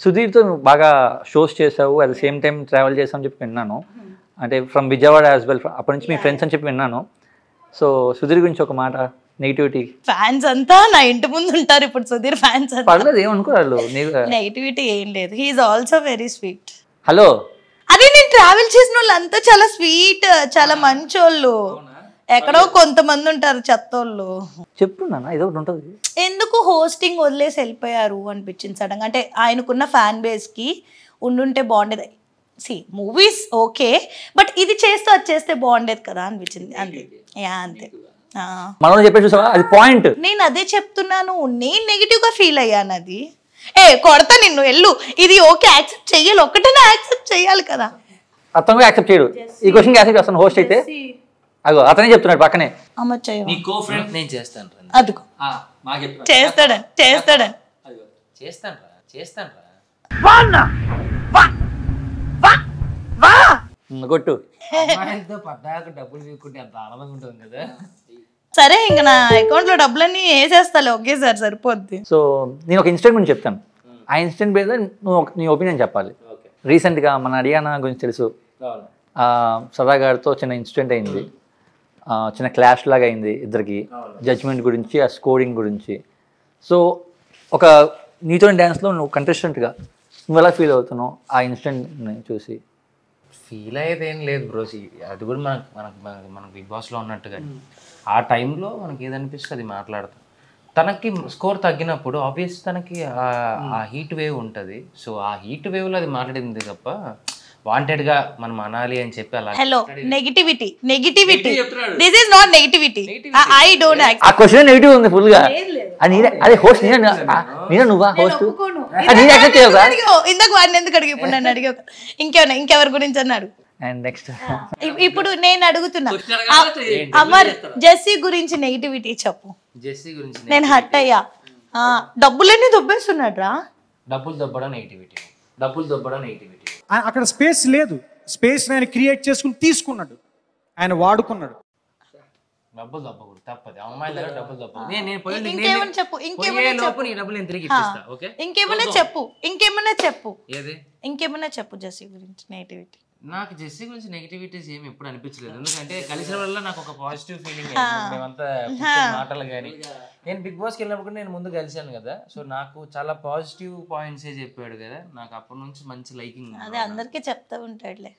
సుధీర్తో నువ్వు బాగా షోస్ చేసావు, at the same time travel చేసావు అని చెప్పి విన్నాను. అంటే ఫ్రమ్ విజయవాడ యాజ్ వెల్, అప్పటి నుంచి మీ ఫ్రెండ్స్ అని చెప్పి విన్నాను. సో సుధీర్ గురించి ఒక మాట, నెగిటివిటీ. ఫ్యాన్స్ అంతా నా ఇంటి ముందు ఉంటారు ఇప్పుడు సుధీర్ ఫ్యాన్స్ అంతా. పర్లేదు, ఏమనుకోరాళ్ళు. నెగిటివిటీ ఏం లేదు, he's also very sweet. Hello, అదే నేను ట్రావెల్ చేసిన వాళ్ళు అంతా చాలా స్వీట్, చాలా మంచోళ్ళు. ఎక్కడో కొంతమంది ఉంటారు చెత్తోళ్ళు. చెప్తున్నా ఏదో ఒకటి ఉంటుంది. ఎందుకు హోస్టింగ్ వదిలేసి వెళ్ళిపోయారు అనిపించింది సడన్ గా. అంటే ఆయనకున్న ఫ్యాన్ బేస్ కి ఉండుంటే బాగుండేది. మూవీస్ ఓకే, బట్ ఇది చేస్తే అది చేస్తే బాగుండేది కదా అనిపించింది. అంతే అంతే. మనం చెప్పే చూసావా, అది పాయింట్. నేను అదే చెప్తున్నాను, నేను నెగిటివ్ గా ఫీల్ అయ్యాను. అది కొడతా నిన్ను ఎల్లు, ఇది ఓకే యాక్సెప్ట్ చెయ్యాలి, ఒకటేనా యాక్సెప్ట్ చెయ్యాలి కదా. అతను యాక్సెప్ట్ చేయడు. ఈ క్వశ్చన్ యాక్సెప్ట్ చేస్తాను హోస్ట్ అయితే. అగో అతనే చెప్తున్నాడు పక్కనే. అదిగో చేస్తాడని చేస్తాడని కొట్టు. సరే ఇంకా నా అకౌంట్ లో డబ్బులన్నీ వేసేస్తాలే ఒకేసారి, సరిపోద్ది. సో నేను ఒక ఇన్సిడెంట్ గురించి చెప్తాను. ఆ ఇన్సిడెంట్ మీద నువ్వు నీ ఒపీనియన్ చెప్పాలి. రీసెంట్గా మన హరియానా గురించి తెలుసు, సదా గారితో చిన్న ఇన్సిడెంట్ అయింది, చిన్న క్లాష్ లాగా అయింది ఇద్దరికి, జడ్జ్మెంట్ గురించి, ఆ స్కోరింగ్ గురించి. సో ఒక నీతో డ్యాన్స్లో నువ్వు కంటెస్టెంట్గా నువ్వు ఎలా ఫీల్ అవుతున్నావు ఆ ఇన్సిడెంట్ని చూసి? ఫీల్ అయ్యేది ఏం లేదు బ్రో, అది కూడా మనకు బిగ్ బాస్లో ఉన్నట్టుగా ఆ టైంలో మనకి ఏదనిపిస్తే అది మాట్లాడతాం. తనకి స్కోర్ తగ్గినప్పుడు ఆబ్వియస్ తనకి ఆ హీట్ వేవ్ ఉంటుంది. సో ఆ హీట్ వేవ్లో అది మాట్లాడింది తప్ప వాంటెడ్ గా మనం అనాలి అని చెప్పి అలా. Hello, negativity negativity, this is not negativity. I don't accept. ఆ క్వశ్చన్ నెగటివ్ ఉంది ఫుల్ గా. అదే హోస్ట్ నేనే నువ్వా హోస్ట్? ఇందాక వాడిని ఎందుకు అడిగి, ఇప్పుడు నన్ను అడిగి ఇంకెవరి గురించి అన్నాడు. అండ్ నెక్స్ట్ ఇప్పుడు నేను అడుగుతున్నా, అమర్ జెస్సీ గురించి నెగటివిటీ చెప్పు. జెస్సీ గురించి నేను హట్ అయ్యా, డబ్బులన్నీ దొబ్బేస్తున్నాడు రా. డబ్బులు దొబ్బడం నెగటివిటీ, డబ్బులు దొబ్బడం నెగటివిటీ. అక్కడ స్పేస్ లేదు, స్పేస్ ఆయన క్రియేట్ చేసుకుని తీసుకున్నాడు, ఆయన వాడుకున్నాడు. డబ్బులు దొబ్బకూడదు, తప్పదు. అమ్మాయిల డబ్బులు దొబ్బకూడదు. ఇంకేమన్నా చెప్పు, ఇంకేమన్నా చెప్పు, ఇంకేమన్నా చెప్పు, ఇంకేమన్నా చెప్పు జెస్సీ గురించి నెగటివిటీ. నాకు జెస్సీ గురించి నెగటివిటీస్ ఏమి ఎప్పుడు అనిపించలేదు, ఎందుకంటే కలిసిన వల్ల నాకు ఒక పాజిటివ్ ఫీలింగ్. మేమంతా మాటలు కానీ, నేను బిగ్ బాస్కి వెళ్ళినప్పుడు నేను ముందు కలిసాను కదా, సో నాకు చాలా పాజిటివ్ పాయింట్సే చెప్పాడు కదా, నాకు అప్పటి నుంచి మంచి లైకింగ్. అదే అందరికీ చెప్తా ఉంటాడులే.